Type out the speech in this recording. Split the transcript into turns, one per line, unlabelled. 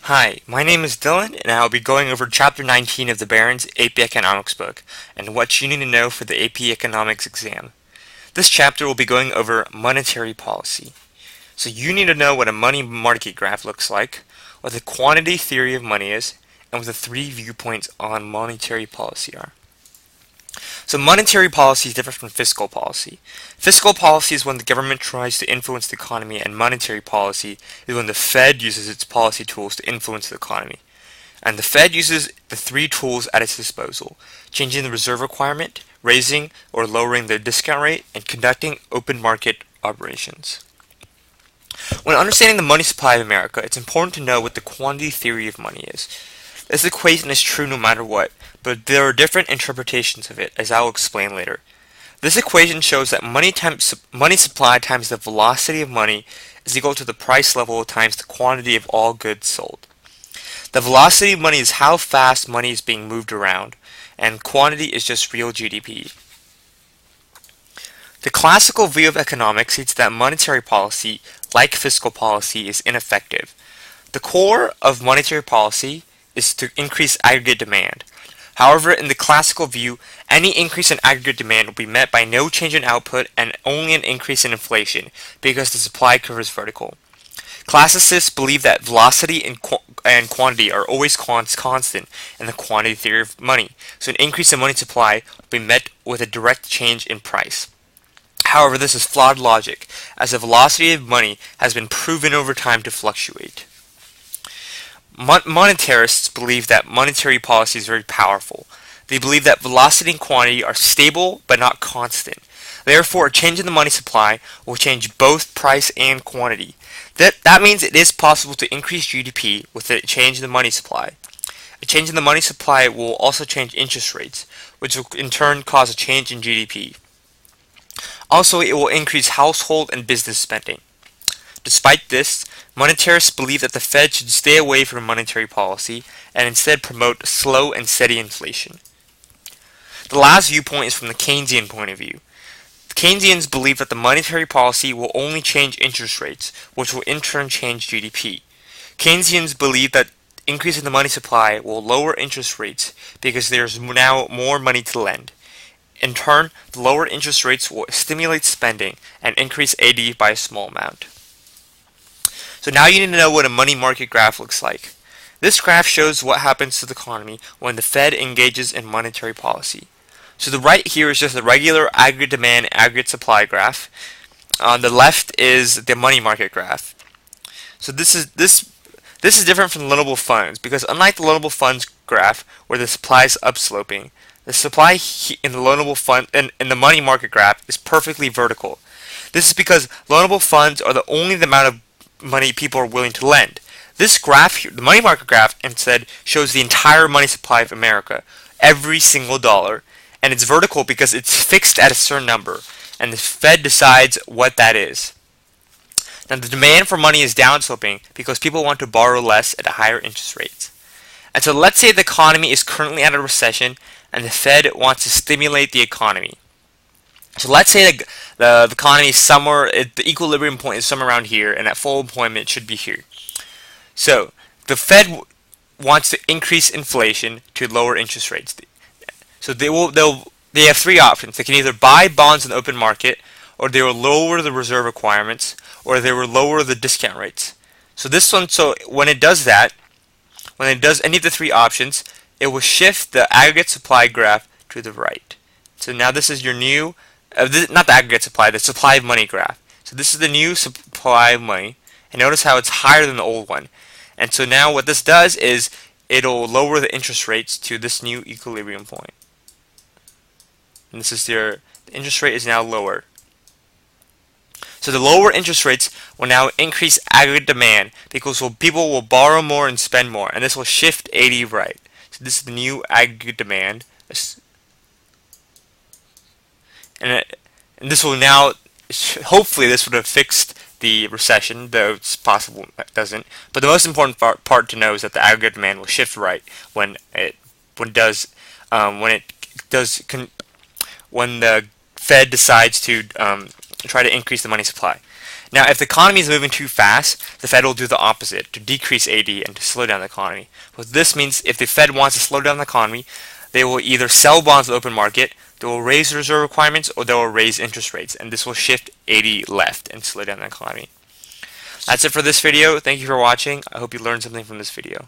Hi, my name is Dylan, and I'll be going over Chapter 19 of the Barron's AP Economics book, and what you need to know for the AP Economics exam. This chapter will be going over monetary policy. So you need to know what a money market graph looks like, what the quantity theory of money is, and what the three viewpoints on monetary policy are. So monetary policy is different from fiscal policy. Fiscal policy is when the government tries to influence the economy, and monetary policy is when the Fed uses its policy tools to influence the economy. And the Fed uses the three tools at its disposal: changing the reserve requirement, raising or lowering the discount rate, and conducting open market operations. When understanding the money supply of America, it's important to know what the quantity theory of money is. This equation is true no matter what, but there are different interpretations of it, as I will explain later. This equation shows that money supply times the velocity of money is equal to the price level times the quantity of all goods sold. The velocity of money is how fast money is being moved around, and quantity is just real GDP. The classical view of economics states that monetary policy, like fiscal policy, is ineffective. The core of monetary policy is to increase aggregate demand. However, in the classical view, any increase in aggregate demand will be met by no change in output and only an increase in inflation, because the supply curve is vertical. Classicists believe that velocity and quantity are always constant in the quantity theory of money, so an increase in money supply will be met with a direct change in price. However, this is flawed logic, as the velocity of money has been proven over time to fluctuate. Monetarists believe that monetary policy is very powerful. They believe that velocity and quantity are stable but not constant. Therefore, a change in the money supply will change both price and quantity. That means it is possible to increase GDP with a change in the money supply. A change in the money supply will also change interest rates, which will in turn cause a change in GDP. Also, it will increase household and business spending. Despite this, monetarists believe that the Fed should stay away from monetary policy and instead promote slow and steady inflation. The last viewpoint is from the Keynesian point of view. The Keynesians believe that the monetary policy will only change interest rates, which will in turn change GDP. Keynesians believe that increase in the money supply will lower interest rates because there is now more money to lend. In turn, the lower interest rates will stimulate spending and increase AD by a small amount. So now you need to know what a money market graph looks like. This graph shows what happens to the economy when the Fed engages in monetary policy. So the right here is just a regular aggregate demand, aggregate supply graph. On the left is the money market graph. So this is different from the loanable funds, because unlike the loanable funds graph where the supply is upsloping, the supply in the loanable fund in the money market graph is perfectly vertical. This is because loanable funds are the amount of money people are willing to lend. This graph here, the money market graph, instead shows the entire money supply of America, every single dollar, and it's vertical because it's fixed at a certain number, and the Fed decides what that is. Now the demand for money is downsloping because people want to borrow less at higher interest rates. And so let's say the economy is currently at a recession and the Fed wants to stimulate the economy. So let's say the economy is somewhere, the equilibrium point is somewhere around here, and at full employment should be here. So the Fed wants to increase inflation to lower interest rates. So they have three options. They can either buy bonds in the open market, or they will lower the reserve requirements, or they will lower the discount rates. So when it does that, when it does any of the three options, it will shift the aggregate supply graph to the right. So now this is your new not the aggregate supply, the supply of money graph. So this is the new supply of money, and notice how it's higher than the old one. And so now what this does is it'll lower the interest rates to this new equilibrium point. And this is the interest rate is now lower. So the lower interest rates will now increase aggregate demand because people will borrow more and spend more, and this will shift AD right. So this is the new aggregate demand. And this will now, hopefully this would have fixed the recession, though it's possible it doesn't. But the most important part to know is that the aggregate demand will shift right when the Fed decides to try to increase the money supply. Now, if the economy is moving too fast, the Fed will do the opposite, to decrease AD and to slow down the economy. What this means, if the Fed wants to slow down the economy, they will either sell bonds in the open market, they will raise reserve requirements, or they will raise interest rates, and this will shift AD left and slow down the economy. That's it for this video. Thank you for watching. I hope you learned something from this video.